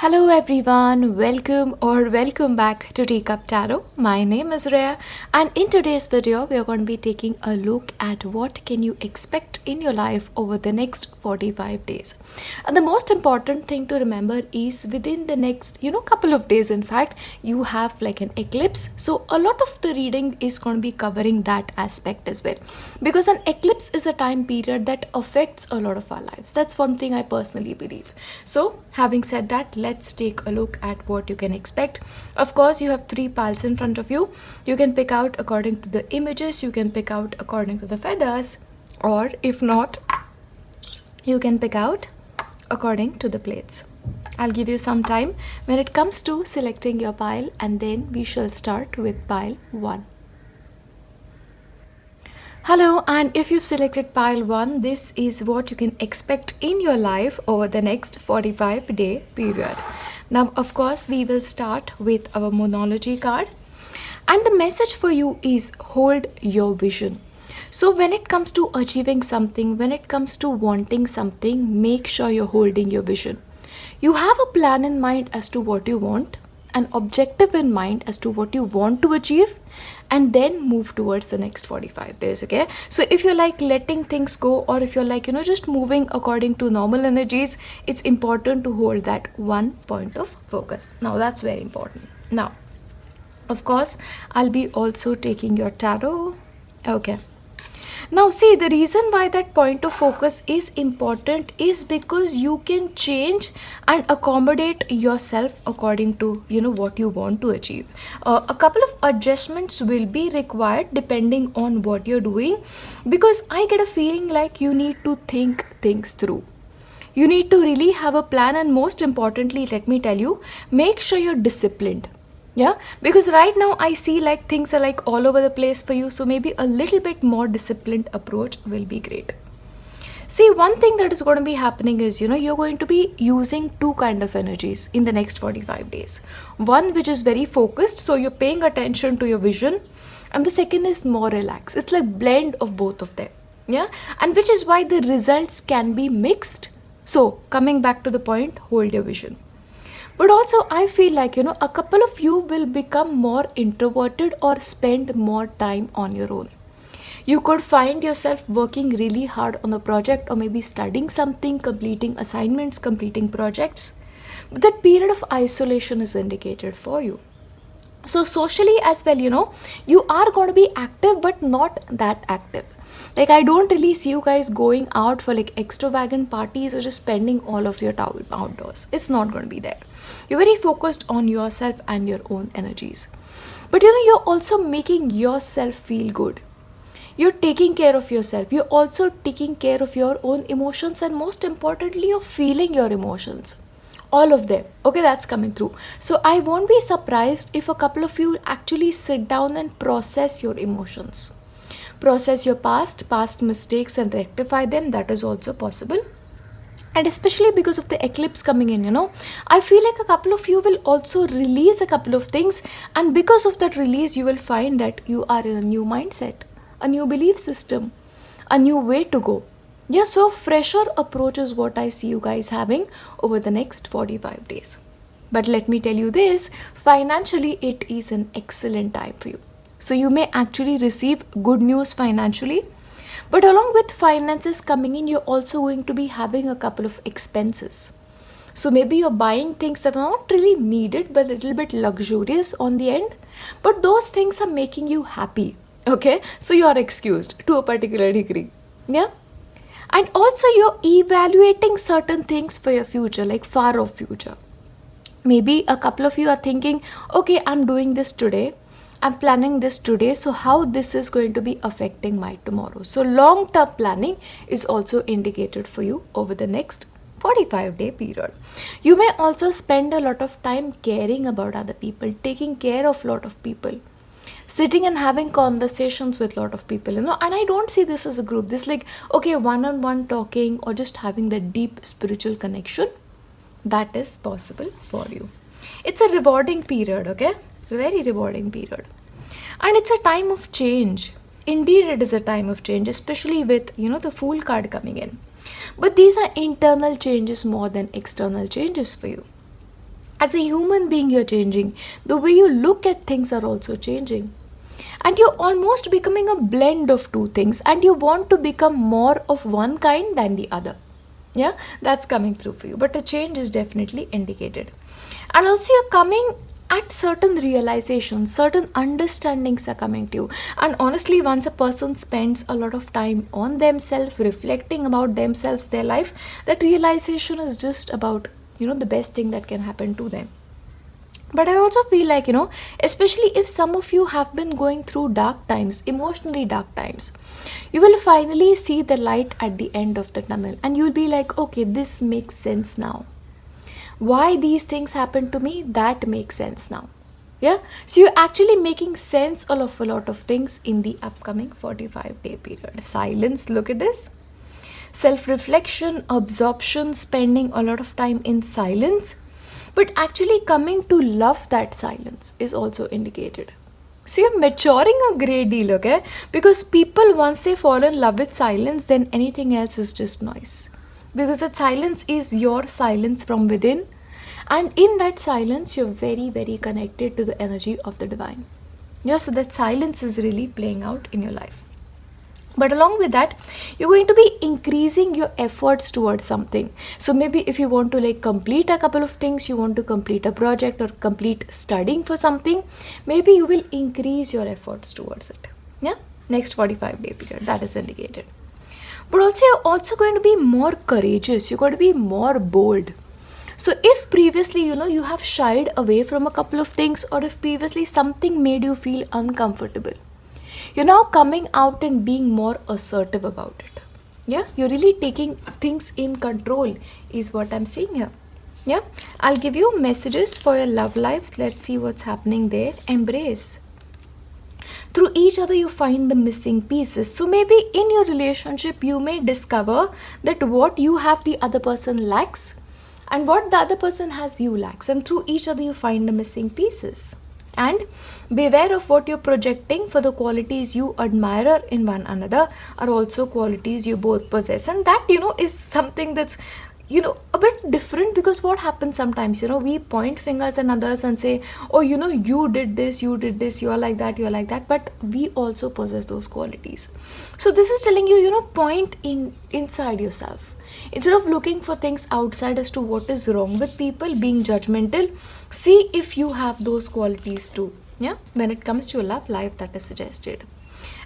Hello everyone, welcome back to Teacup Tarot. My name is Reya, and in today's video we are going to be taking a look at what can you expect in your life over the next 45 days. And the most important thing to remember is within the next couple of days, in fact, you have like an eclipse. So a lot of the reading is going to be covering that aspect as well, because an eclipse is a time period that affects a lot of our lives. That's one thing I personally believe. So having said that, let's take a look at what you can expect. Of course, you have three piles in front of you. You can pick out according to the images, you can pick out according to the feathers, or if not, you can pick out according to the plates. I'll give you some time when it comes to selecting your pile, and then we shall start with pile 1. Hello, and if you've selected pile 1, this is what you can expect in your life over the next 45-day period. Now, of course, we will start with our monology card, and the message for you is hold your vision. So when it comes to achieving something, when it comes to wanting something, make sure you're holding your vision. You have a plan in mind as to what you want, an objective in mind as to what you want to achieve, and then move towards the next 45 days. Okay, so if you're like letting things go, or if you're like just moving according to normal energies, it's important to hold that one point of focus. Now that's very important. Now, of course, I'll be also taking your tarot. Okay, now see, the reason why that point of focus is important is because you can change and accommodate yourself according to what you want to achieve. A couple of adjustments will be required depending on what you're doing, because I get a feeling like you need to think things through. You need to really have a plan, and most importantly, let me tell you, make sure you're disciplined. Yeah, because right now I see like things are like all over the place for you, so maybe a little bit more disciplined approach will be great. See, one thing that is going to be happening is you're going to be using two kind of energies in the next 45 days. One which is very focused, so you're paying attention to your vision, and the second is more relaxed. It's like blend of both of them. Yeah, and which is why the results can be mixed. So coming back to the point, hold your vision. But also I feel like a couple of you will become more introverted or spend more time on your own. You could find yourself working really hard on a project, or maybe studying something, completing assignments, completing projects. But that period of isolation is indicated for you. So socially as well, you are going to be active, but not that active. Like, I don't really see you guys going out for like extravagant parties or just spending all of your time outdoors. It's not going to be there. You're very focused on yourself and your own energies. But you're also making yourself feel good. You're taking care of yourself. You're also taking care of your own emotions, and most importantly, you're feeling your emotions. All of them. Okay, that's coming through. So I won't be surprised if a couple of you actually sit down and process your emotions. Process your past mistakes and rectify them. That is also possible. And especially because of the eclipse coming in, I feel like a couple of you will also release a couple of things. And because of that release, you will find that you are in a new mindset, a new belief system, a new way to go. Yeah, so fresher approach is what I see you guys having over the next 45 days. But let me tell you this, financially, it is an excellent time for you. So you may actually receive good news financially. But along with finances coming in, you're also going to be having a couple of expenses. So maybe you're buying things that are not really needed, but a little bit luxurious on the end. But those things are making you happy. Okay, so you are excused to a particular degree. Yeah. And also you're evaluating certain things for your future, like far off future. Maybe a couple of you are thinking, okay, I'm doing this today. I'm planning this today, so how this is going to be affecting my tomorrow. So long-term planning is also indicated for you over the next 45-day period. You may also spend a lot of time caring about other people, taking care of a lot of people, sitting and having conversations with a lot of people, and I don't see this as a group. This like, okay, one-on-one talking or just having that deep spiritual connection, that is possible for you. It's a rewarding period, okay? Very rewarding period. And it's a time of change. Indeed, it is a time of change, especially with, the Fool card coming in. But these are internal changes more than external changes for you. As a human being, you're changing. The way you look at things are also changing. And you're almost becoming a blend of two things, and you want to become more of one kind than the other. Yeah, that's coming through for you. But a change is definitely indicated. And also, you're coming at certain realizations, certain understandings are coming to you. And honestly, once a person spends a lot of time on themselves, reflecting about themselves, their life, that realization is just about, the best thing that can happen to them. But I also feel like, especially if some of you have been going through dark times, emotionally dark times, you will finally see the light at the end of the tunnel, and you'll be like, okay, this makes sense now. Why these things happen to me, that makes sense now. Yeah, so you're actually making sense of a lot of things in the upcoming 45-day period. Silence, look at this. Self-reflection, absorption, spending a lot of time in silence, but actually coming to love that silence is also indicated. So you're maturing a great deal, okay? Because people, once they fall in love with silence, then anything else is just noise. Because that silence is your silence from within. And in that silence, you're very, very connected to the energy of the divine. Yeah, so that silence is really playing out in your life. But along with that, you're going to be increasing your efforts towards something. So maybe if you want to complete a couple of things, you want to complete a project or complete studying for something, maybe you will increase your efforts towards it. Yeah, next 45-day period, that is indicated. But also, you're also going to be more courageous. You're going to be more bold. So if previously, you have shied away from a couple of things, or if previously something made you feel uncomfortable, you're now coming out and being more assertive about it. Yeah, you're really taking things in control is what I'm seeing here. Yeah, I'll give you messages for your love lives. Let's see what's happening there. Embrace. Through each other, you find the missing pieces. So maybe in your relationship, you may discover that what you have, the other person lacks, and what the other person has, you lacks. And through each other, you find the missing pieces. And beware of what you're projecting, for the qualities you admire in one another are also qualities you both possess. And that, is something that's, a bit different, because what happens sometimes, we point fingers at others and say, oh, you did this, you're like that, but we also possess those qualities. So this is telling you, point inside yourself. Instead of looking for things outside as to what is wrong with people, being judgmental, see if you have those qualities too. Yeah, when it comes to your love life, that is suggested.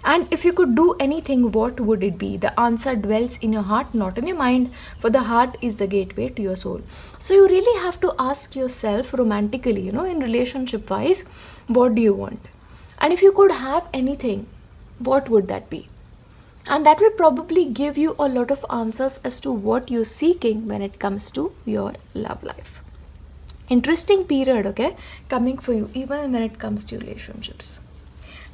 And if you could do anything, what would it be? The answer dwells in your heart, not in your mind, for the heart is the gateway to your soul. So you really have to ask yourself romantically, in relationship wise, what do you want? And if you could have anything, what would that be? And that will probably give you a lot of answers as to what you're seeking when it comes to your love life. Interesting period, okay, coming for you even when it comes to relationships.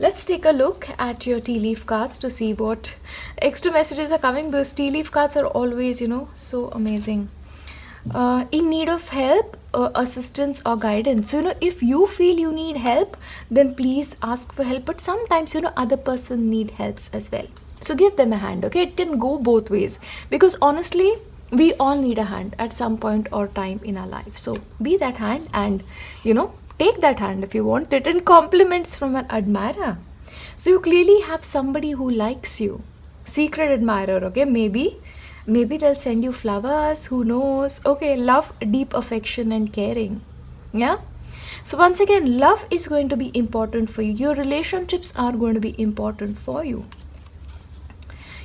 Let's take a look at your tea leaf cards to see what extra messages are coming. Those tea leaf cards are always, so amazing. In need of help, assistance or guidance. So, if you feel you need help, then please ask for help. But sometimes, other person need helps as well. So give them a hand, okay? It can go both ways, because honestly, we all need a hand at some point or time in our life. So be that hand and, take that hand if you want it, and compliments from an admirer. So you clearly have somebody who likes you. Secret admirer, okay? Maybe they'll send you flowers, who knows? Okay, love, deep affection and caring. Yeah? So once again, love is going to be important for you. Your relationships are going to be important for you.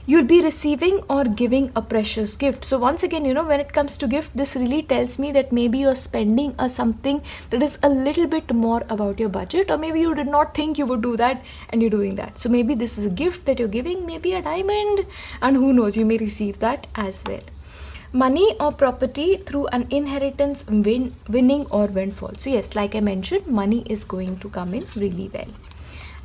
You'll be receiving or giving a precious gift. So once again, when it comes to gift, this really tells me that maybe you're spending something that is a little bit more about your budget, or maybe you did not think you would do that and you're doing that. So maybe this is a gift that you're giving, maybe a diamond, and who knows, you may receive that as well. Money or property through an inheritance, winning or windfall. So yes, like I mentioned, money is going to come in really well.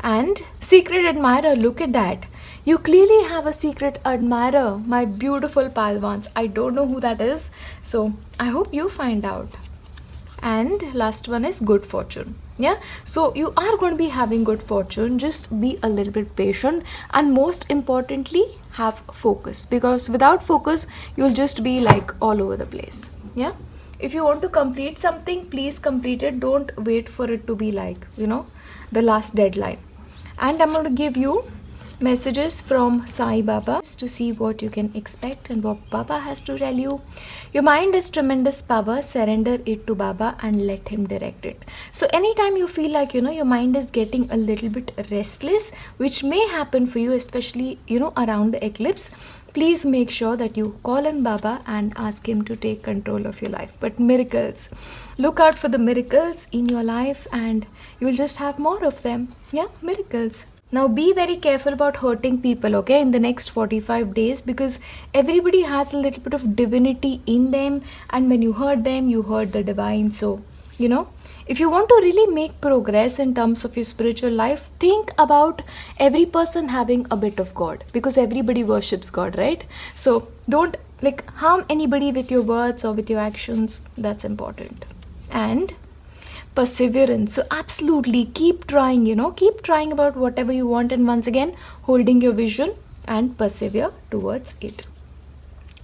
And secret admirer, look at that. You clearly have a secret admirer, my beautiful Palwans. I don't know who that is, so I hope you find out. And last one is good fortune. Yeah, so you are going to be having good fortune. Just be a little bit patient, and most importantly, have focus, because without focus, you'll just be all over the place. Yeah, If you want to complete something, please complete it. Don't wait for it to be like, the last deadline. And I'm going to give you messages from Sai Baba to see what you can expect and what Baba has to tell you. Your mind is tremendous power. Surrender it to Baba and let him direct it. So anytime you feel like, your mind is getting a little bit restless, which may happen for you, especially, around the eclipse, please make sure that you call in Baba and ask him to take control of your life. But miracles, look out for the miracles in your life and you'll just have more of them. Yeah, miracles. Now be very careful about hurting people, okay, in the next 45 days, because everybody has a little bit of divinity in them, and when you hurt them, you hurt the divine. So, if you want to really make progress in terms of your spiritual life, think about every person having a bit of God, because everybody worships God, right? So don't harm anybody with your words or with your actions. That's important. And perseverance. So absolutely keep trying, keep trying about whatever you want, and once again holding your vision and persevere towards it.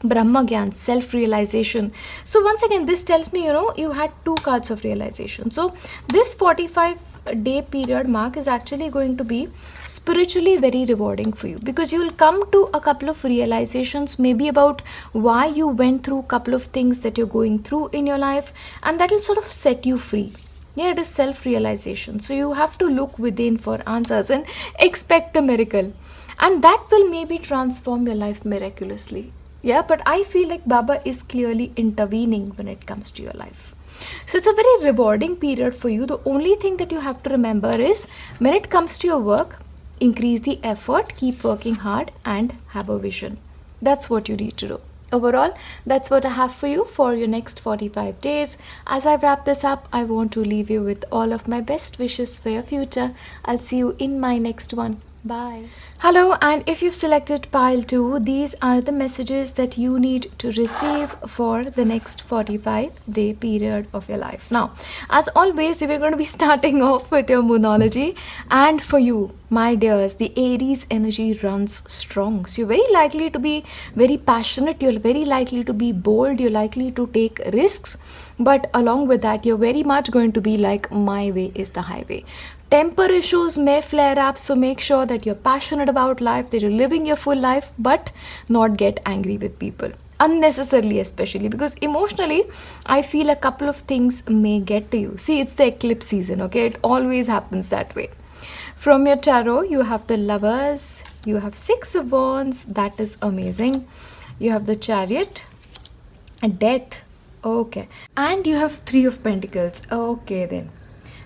Brahma Gyan, self-realization. So once again, this tells me, you had 2 cards of realization. So this 45-day period mark is actually going to be spiritually very rewarding for you, because you will come to a couple of realizations, maybe about why you went through a couple of things that you're going through in your life, and that will sort of set you free. Yeah, it is self-realization. So you have to look within for answers and expect a miracle. And that will maybe transform your life miraculously. Yeah, but I feel like Baba is clearly intervening when it comes to your life. So it's a very rewarding period for you. The only thing that you have to remember is, when it comes to your work, increase the effort, keep working hard, and have a vision. That's what you need to do. Overall, that's what I have for you for your next 45 days. As I wrap this up, I want to leave you with all of my best wishes for your future. I'll see you in my next one. Bye. Hello, and if you've selected pile 2, these are the messages that you need to receive for the next 45-day period of your life. Now, as always, we're going to be starting off with your moonology. And for you, my dears, the Aries energy runs strong. So you're very likely to be very passionate. You're very likely to be bold. You're likely to take risks. But along with that, you're very much going to be like, my way is the highway. Temper issues may flare up, so make sure that you're passionate about life, that you're living your full life, but not get angry with people. Unnecessarily, especially, because emotionally, I feel a couple of things may get to you. See, it's the eclipse season, okay? It always happens that way. From your tarot, you have the Lovers, you have 6 of Wands, that is amazing. You have the Chariot, Death, okay. And you have 3 of Pentacles, okay then.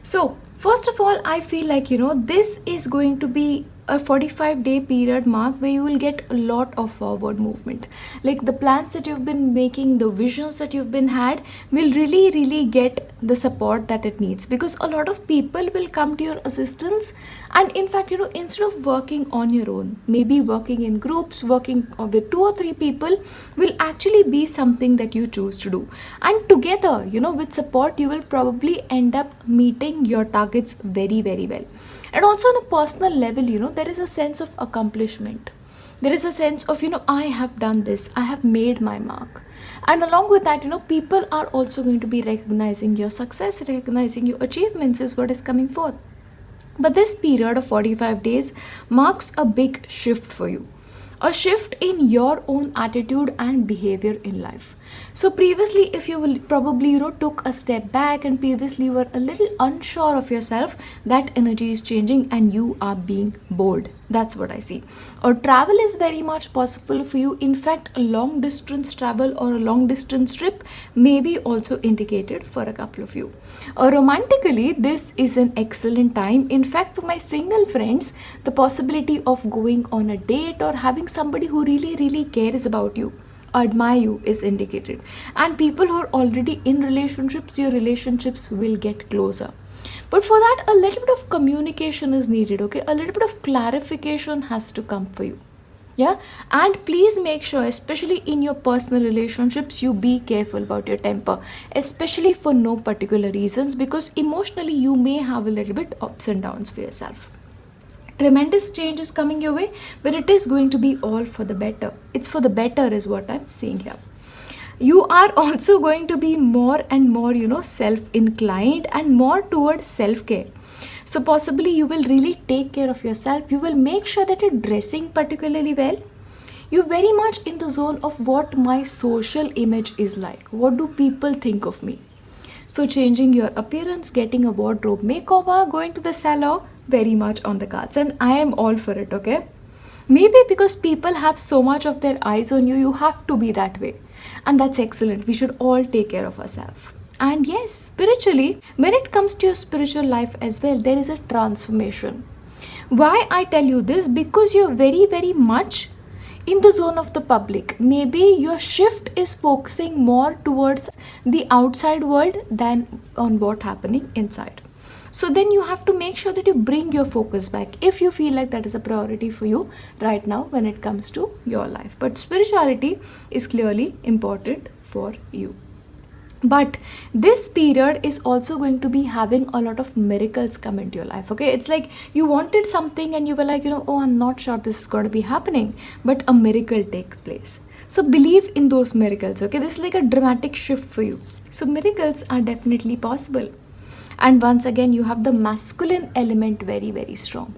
So, first of all, I feel like, this is going to be a 45-day period mark where you will get a lot of forward movement. Like the plans that you've been making, the visions that you've been had will really, really get the support that it needs, because a lot of people will come to your assistance. And in fact, instead of working on your own, maybe working in groups, working with 2 or 3 people will actually be something that you choose to do. And together, with support, you will probably end up meeting your targets very, very well. And also on a personal level, there is a sense of accomplishment. There is a sense of, I have done this, I have made my mark. And along with that, people are also going to be recognizing your success, recognizing your achievements is what is coming forth. But this period of 45 days marks a big shift for you. A shift in your own attitude and behavior in life. So previously, if you will probably, took a step back and previously were a little unsure of yourself, that energy is changing and you are being bold. That's what I see. Or travel is very much possible for you. In fact, a long distance travel or a long distance trip may be also indicated for a couple of you. Or romantically, this is an excellent time. In fact, for my single friends, the possibility of going on a date or having somebody who really, really cares about you, admire you is indicated. And people who are already in relationships, your relationships will get closer. But for that, a little bit of communication is needed, okay? A little bit of clarification has to come for you. Yeah, and please make sure, especially in your personal relationships, you be careful about your temper, especially for no particular reasons, because emotionally you may have a little bit ups and downs for yourself. Tremendous change is coming your way, but it is going to be all for the better. It's for the better is what I'm saying here. You are also going to be more and more, self-inclined and more towards self-care. So possibly you will really take care of yourself. You will make sure that you're dressing particularly well. You're very much in the zone of what my social image is like. What do people think of me? So changing your appearance, getting a wardrobe makeover, going to the salon, very much on the cards. And I am all for it, okay? Maybe because people have so much of their eyes on you, you have to be that way. And that's excellent. We should all take care of ourselves. And yes, spiritually, when it comes to your spiritual life as well, there is a transformation. Why I tell you this? Because you're very, very much in the zone of the public. Maybe your shift is focusing more towards the outside world than on what's happening inside. So then you have to make sure that you bring your focus back if you feel like that is a priority for you right now when it comes to your life. But spirituality is clearly important for you. But this period is also going to be having a lot of miracles come into your life, okay? It's like you wanted something and you were like, oh, I'm not sure this is going to be happening, but a miracle takes place. So believe in those miracles, okay? This is like a dramatic shift for you. So miracles are definitely possible. And once again, you have the masculine element very, very strong.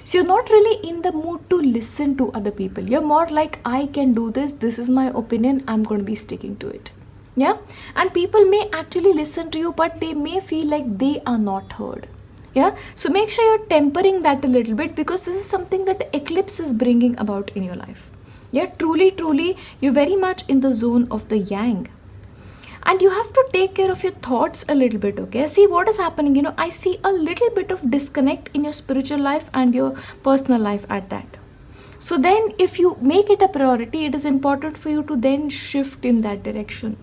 So you're not really in the mood to listen to other people. You're more like, I can do this. This is my opinion. I'm going to be sticking to it. Yeah. And people may actually listen to you, but they may feel like they are not heard. Yeah. So make sure you're tempering that a little bit, because this is something that the eclipse is bringing about in your life. Yeah. Truly, truly, you're very much in the zone of the yang. And you have to take care of your thoughts a little bit, okay? See what is happening, I see a little bit of disconnect in your spiritual life and your personal life at that. So then if you make it a priority, it is important for you to then shift in that direction.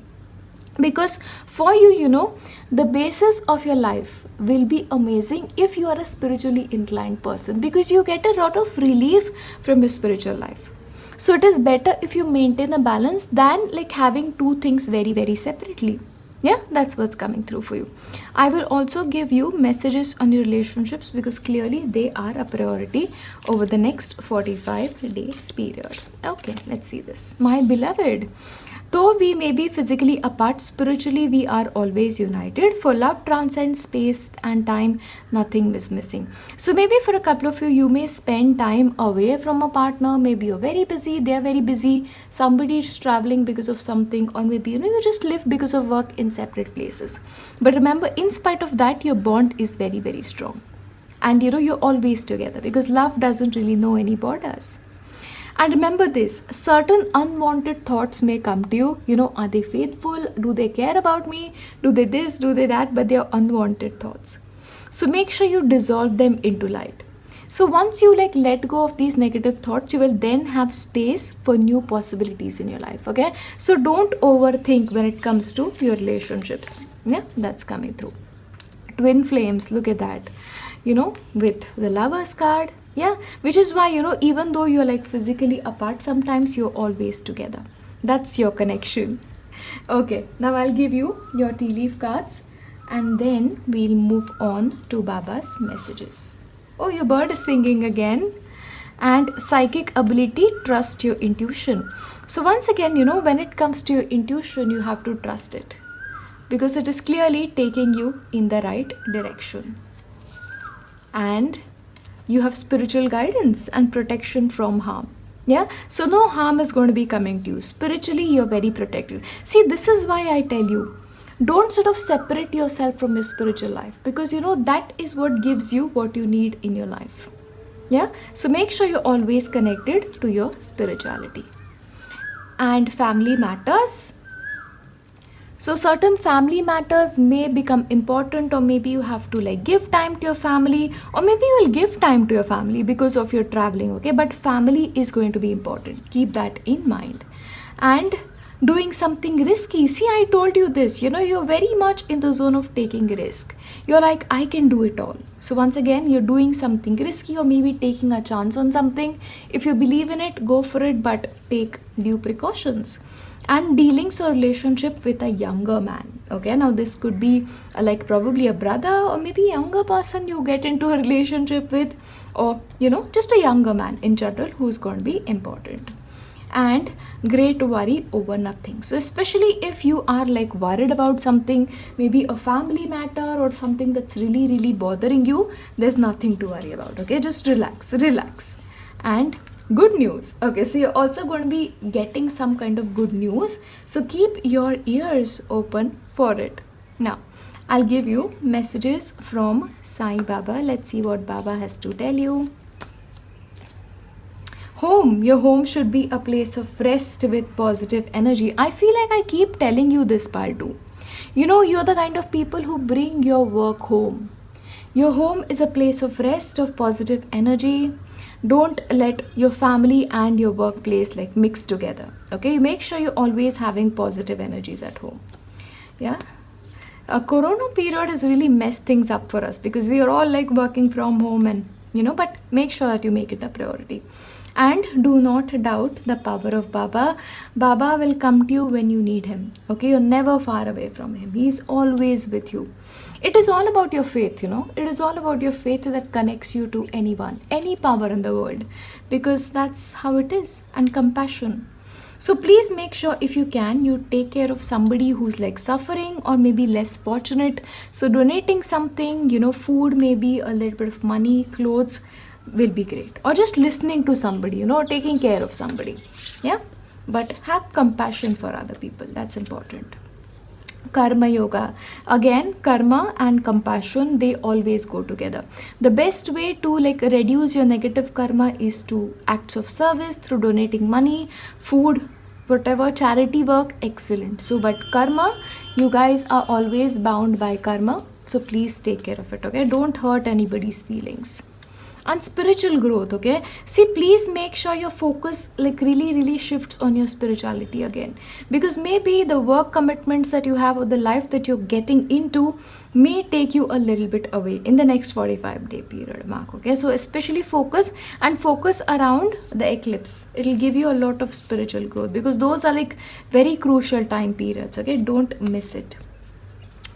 Because for you, the basis of your life will be amazing if you are a spiritually inclined person, because you get a lot of relief from your spiritual life. So it is better if you maintain a balance than like having two things very, very separately. Yeah, that's what's coming through for you. I will also give you messages on your relationships, because clearly they are a priority over the next 45-day period. Okay, let's see this. My beloved, though we may be physically apart, spiritually we are always united. For love transcends space and time, nothing is missing. So maybe for a couple of you, you may spend time away from a partner. Maybe you're very busy, they're very busy. Somebody is traveling because of something, or maybe you just live because of work in separate places. But remember, in spite of that, your bond is very, very strong. And you're always together, because love doesn't really know any borders. And remember this, certain unwanted thoughts may come to you. Are they faithful? Do they care about me? Do they this? Do they that? But they are unwanted thoughts. So make sure you dissolve them into light. So once you let go of these negative thoughts, you will then have space for new possibilities in your life, okay? So don't overthink when it comes to your relationships. Yeah, that's coming through. Twin flames, look at that. With the Lover's card. Yeah, which is why, even though you're physically apart, sometimes you're always together. That's your connection. Okay, now I'll give you your tea leaf cards, and then we'll move on to Baba's messages. Oh, your bird is singing again. And psychic ability, trust your intuition. So once again, when it comes to your intuition, you have to trust it, because it is clearly taking you in the right direction. And you have spiritual guidance and protection from harm. Yeah, so no harm is going to be coming to you. Spiritually, you're very protected. See, this is why I tell you, don't sort of separate yourself from your spiritual life, because that is what gives you what you need in your life. Yeah, so make sure you're always connected to your spirituality. And family matters. So certain family matters may become important, or maybe you have to give time to your family, or maybe you will give time to your family because of your traveling, okay? But family is going to be important. Keep that in mind. And doing something risky. See, I told you this, you're very much in the zone of taking risk. You're like, I can do it all. So once again, you're doing something risky, or maybe taking a chance on something. If you believe in it, go for it, but take due precautions. And dealings or relationship with a younger man. Okay, now this could be probably a brother, or maybe a younger person you get into a relationship with, or just a younger man in general who's going to be important. and great worry over nothing. So especially if you are like worried about something, maybe a family matter or something that's really bothering you, there's nothing to worry about. Okay, just relax. And good news. Okay, so you're also going to be getting some kind of good news, so keep your ears open for it. Now I'll give you messages from Sai Baba. Let's see what Baba has to tell you. Home. Your home should be a place of rest with positive energy. I feel like I keep telling you this part too. You're the kind of people who bring your work home. Your home is a place of rest, of positive energy. Don't let your family and your workplace like mix together. Okay, make sure you're always having positive energies at home. Yeah. A corona period has really messed things up for us because we are all like working from home, and but make sure that you make it a priority. And do not doubt the power of Baba. Baba will come to you when you need him. Okay, you're never far away from him. He's always with you. It is all about your faith, It is all about your faith that connects you to anyone, any power in the world, because that's how it is. And compassion. So please make sure, if you can, you take care of somebody who's like suffering or maybe less fortunate. So donating something, food, maybe a little bit of money, clothes will be great. Or just listening to somebody, taking care of somebody. Yeah. But have compassion for other people. That's important. Karma yoga. Again, karma and compassion, they always go together. The best way to like reduce your negative karma is to acts of service through donating money, food, whatever, charity work. Excellent. So but karma, you guys are always bound by karma, so please take care of it. Okay, don't hurt anybody's feelings. And spiritual growth. Okay, see, please make sure your focus like really shifts on your spirituality again, because maybe the work commitments that you have or the life that you're getting into may take you a little bit away in the next 45-day period mark. Okay, so especially focus around the eclipse. It'll give you a lot of spiritual growth, because those are like very crucial time periods. Okay, don't miss it.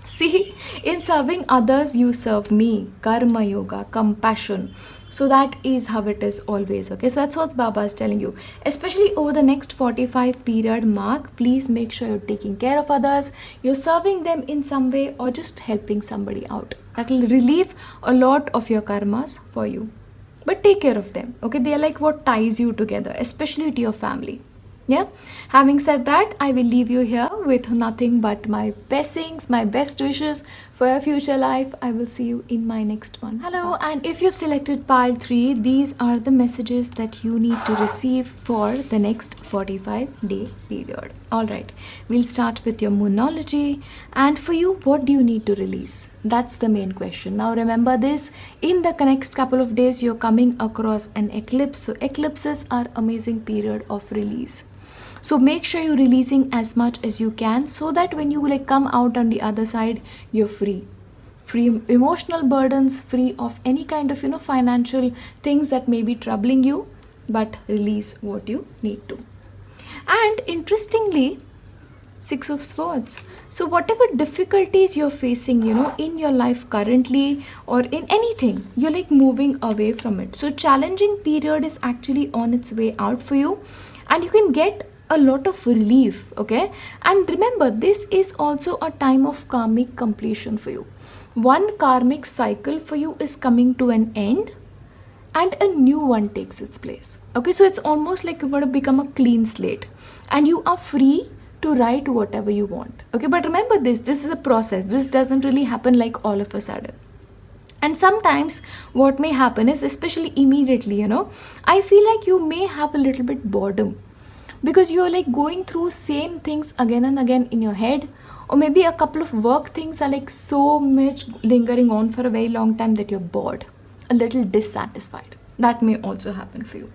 See, in serving others, you serve me. Karma yoga, compassion. So that is how it is always. Okay, so that's what Baba is telling you. Especially over the next 45 period mark, please make sure you're taking care of others. You're serving them in some way or just helping somebody out. That will relieve a lot of your karmas for you. But take care of them. Okay, they are like what ties you together, especially to your family. Yeah, having said that, I will leave you here with nothing but my blessings, my best wishes for your future life. I will see you in my next one. Hello, and if you've selected pile 3, these are the messages that you need to receive for the next 45-day period. Alright, we'll start with your moonology. And for you, what do you need to release? That's the main question. Now remember this, in the next couple of days, you're coming across an eclipse. So eclipses are amazing period of release. So make sure you're releasing as much as you can, so that when you like come out on the other side, you're free emotional burdens, free of any kind of financial things that may be troubling you, but release what you need to. And interestingly, 6 of Swords. So whatever difficulties you're facing, in your life currently or in anything, you're like moving away from it. So challenging period is actually on its way out for you, and you can get a lot of relief. Okay, and remember, this is also a time of karmic completion for you. One karmic cycle for you is coming to an end and a new one takes its place. Okay, so it's almost like you're going to become a clean slate and you are free to write whatever you want. Okay, but remember this is a process. This doesn't really happen like all of a sudden. And sometimes what may happen is, especially immediately, I feel like you may have a little bit boredom, because you're like going through same things again and again in your head, or maybe a couple of work things are like so much lingering on for a very long time that you're bored, a little dissatisfied. That may also happen for you.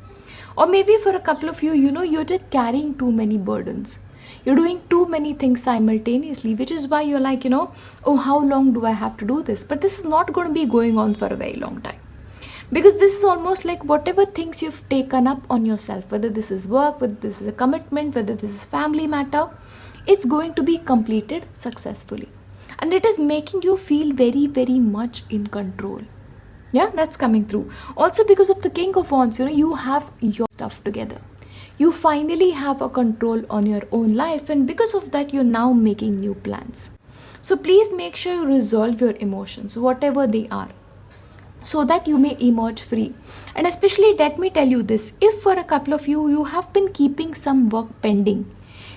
Or maybe for a couple of you, you're just carrying too many burdens. You're doing too many things simultaneously, which is why you're like, oh, how long do I have to do this? But this is not going to be going on for a very long time. Because this is almost like whatever things you've taken up on yourself, whether this is work, whether this is a commitment, whether this is family matter, it's going to be completed successfully. And it is making you feel very, very much in control. Yeah, that's coming through. Also because of the King of Wands, you have your stuff together. You finally have a control on your own life, and because of that, you're now making new plans. So please make sure you resolve your emotions, whatever they are, so that you may emerge free. And especially, let me tell you this, if for a couple of you have been keeping some work pending,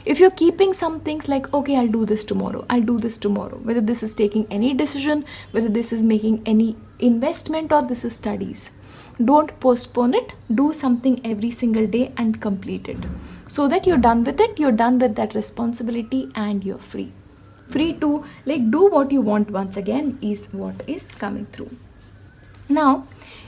if you're keeping some things like, okay, I'll do this tomorrow, whether this is taking any decision, whether this is making any investment, or this is studies, don't postpone it. Do something every single day and complete it, so that you're done with it, you're done with that responsibility, and you're free to like do what you want. Once again is what is coming through. Now,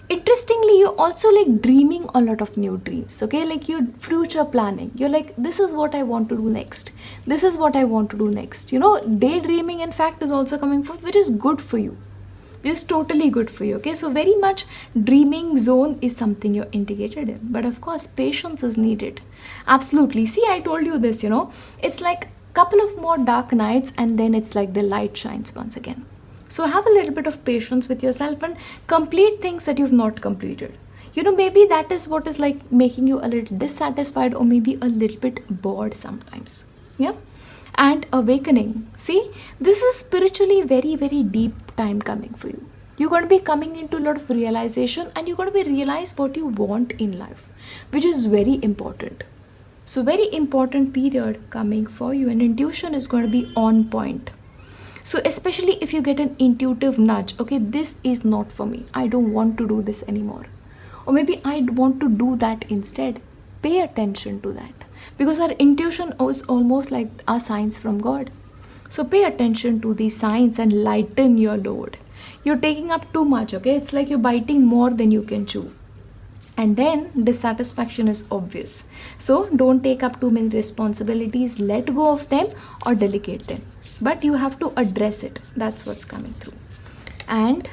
interestingly, you're also like dreaming a lot of new dreams, okay? Like you're future planning. You're like, this is what I want to do next. This is what I want to do next. Daydreaming, in fact, is also coming forth, which is good for you. Which is totally good for you, okay? So very much dreaming zone is something you're indicated in. But of course, patience is needed. Absolutely. See, I told you this, it's like couple of more dark nights, and then it's like the light shines once again. So have a little bit of patience with yourself and complete things that you've not completed. Maybe that is what is like making you a little dissatisfied, or maybe a little bit bored sometimes. Yeah. And awakening. See, this is spiritually very, very deep time coming for you. You're going to be coming into a lot of realization, and you're going to be realize what you want in life, which is very important. So very important period coming for you, and intuition is going to be on point. So especially if you get an intuitive nudge, okay, this is not for me, I don't want to do this anymore, or maybe I want to do that instead, pay attention to that, because our intuition is almost like a signs from God. So pay attention to these signs and lighten your load. You're taking up too much, okay? It's like you're biting more than you can chew, and then dissatisfaction is obvious. So don't take up too many responsibilities, let go of them or delegate them, but you have to address it. That's what's coming through. And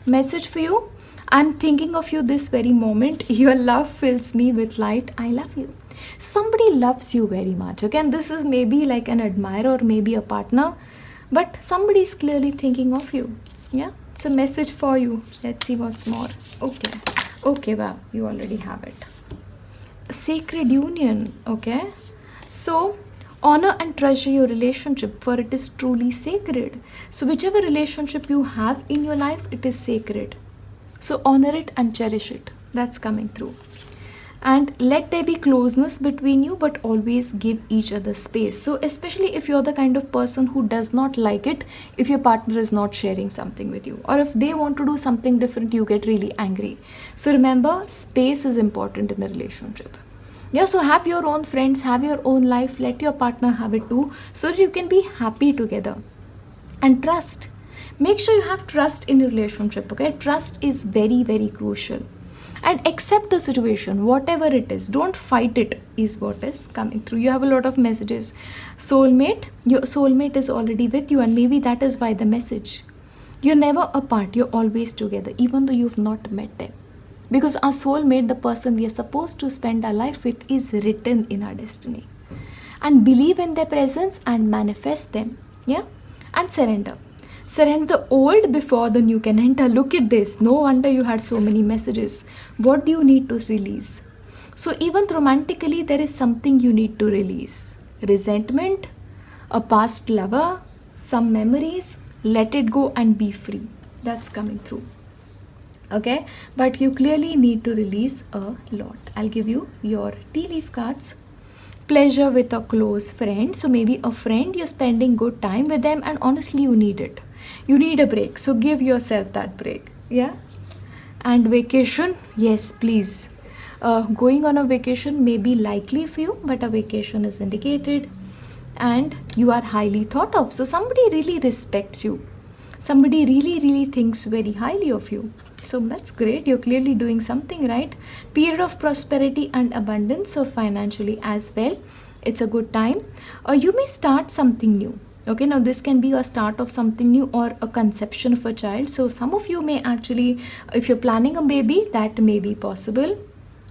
message for you, I'm thinking of you this very moment. Your love fills me with light. I love you. Somebody loves you very much, okay? And this is maybe like an admirer or maybe a partner, but somebody is clearly thinking of you. Yeah, it's a message for you. Let's see what's more. Okay, wow, you already have it. Sacred union, okay? So honor and treasure your relationship, for it is truly sacred. So whichever relationship you have in your life, it is sacred. So honor it and cherish it. That's coming through. And let there be closeness between you, but always give each other space. So especially if you're the kind of person who does not like it if your partner is not sharing something with you, or if they want to do something different, you get really angry. So remember, space is important in the relationship. Yeah, so have your own friends, have your own life, let your partner have it too, so that you can be happy together. And trust. Make sure you have trust in your relationship, okay? Trust is very, very crucial. And accept the situation, whatever it is. Don't fight it, is what is coming through. You have a lot of messages. Soulmate, your soulmate is already with you, and maybe that is why the message. You're never apart, you're always together, even though you've not met them. Because our soulmate, the person we are supposed to spend our life with, is written in our destiny. And believe in their presence and manifest them. Yeah? And surrender. Surrender the old before the new can enter. Look at this. No wonder you had so many messages. What do you need to release? So even romantically, there is something you need to release. Resentment, a past lover, some memories. Let it go and be free. That's coming through. Okay, but you clearly need to release a lot. I'll give you your tea leaf cards. Pleasure with a close friend. So maybe a friend, you're spending good time with them, and honestly you need it. You need a break, so give yourself that break. Yeah. And vacation, yes, please. Going on a vacation may be likely for you, but a vacation is indicated. And you are highly thought of, so somebody really respects you. Somebody really, really thinks very highly of you. So that's great. You're clearly doing something right. Period of prosperity and abundance. So financially as well, it's a good time. Or you may start something new. Okay, now this can be a start of something new or a conception of a child. So some of you may actually, if you're planning a baby, that may be possible.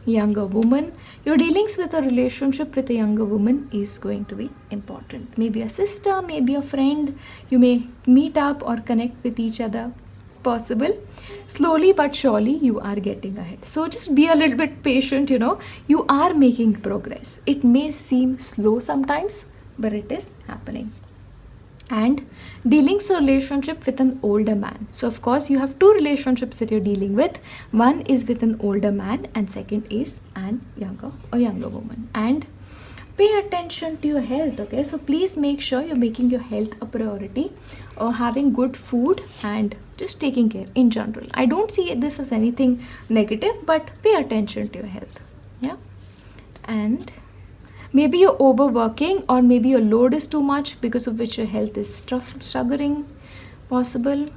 Younger woman, your dealings with a relationship with a younger woman is going to be important. Maybe a sister, maybe a friend. You may meet up or connect with each other. possible. Slowly but surely you are getting ahead. So just be a little bit patient, you are making progress. It may seem slow sometimes, but it is happening. And dealing a relationship with an older man. So of course you have two relationships that you're dealing with. One is with an older man and second is a younger woman. And pay attention to your health, okay? So please make sure you're making your health a priority, or having good food and just taking care in general. I don't see this as anything negative, but pay attention to your health. Yeah. And maybe you're overworking, or maybe your load is too much, because of which your health is struggling. Possible.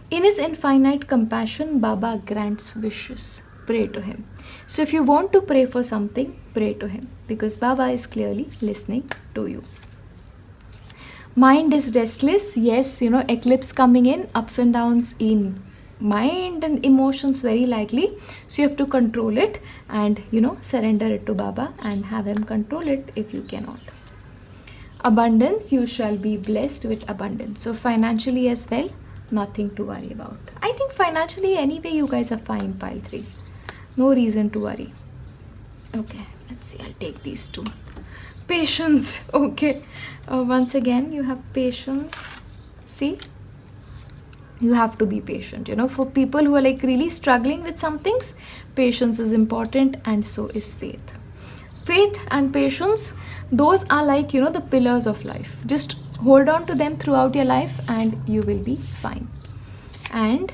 In his infinite compassion, Baba grants wishes. Pray to him. So if you want to pray for something, pray to him, because Baba is clearly listening to you. Mind is restless. Yes, eclipse coming in, ups and downs in mind and emotions very likely. So you have to control it and, surrender it to Baba and have him control it if you cannot. Abundance, you shall be blessed with abundance. So financially as well, nothing to worry about. I think financially anyway you guys are fine, pile 3. No reason to worry. Okay, let's see. I'll take these two. Patience. Okay. Once again, you have patience. See? You have to be patient. For people who are like really struggling with some things, patience is important, and so is faith. Faith and patience, those are like, the pillars of life. Just hold on to them throughout your life and you will be fine. And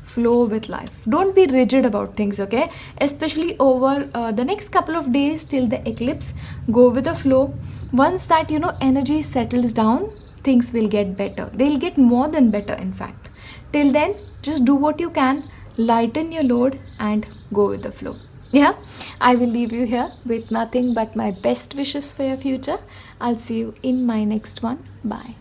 flow with life. Don't be rigid about things, okay? Especially over the next couple of days till the eclipse. Go with the flow. Once that, energy settles down, things will get better. They'll get more than better, in fact. Till then, just do what you can, lighten your load and go with the flow. Yeah, I will leave you here with nothing but my best wishes for your future. I'll see you in my next one. Bye.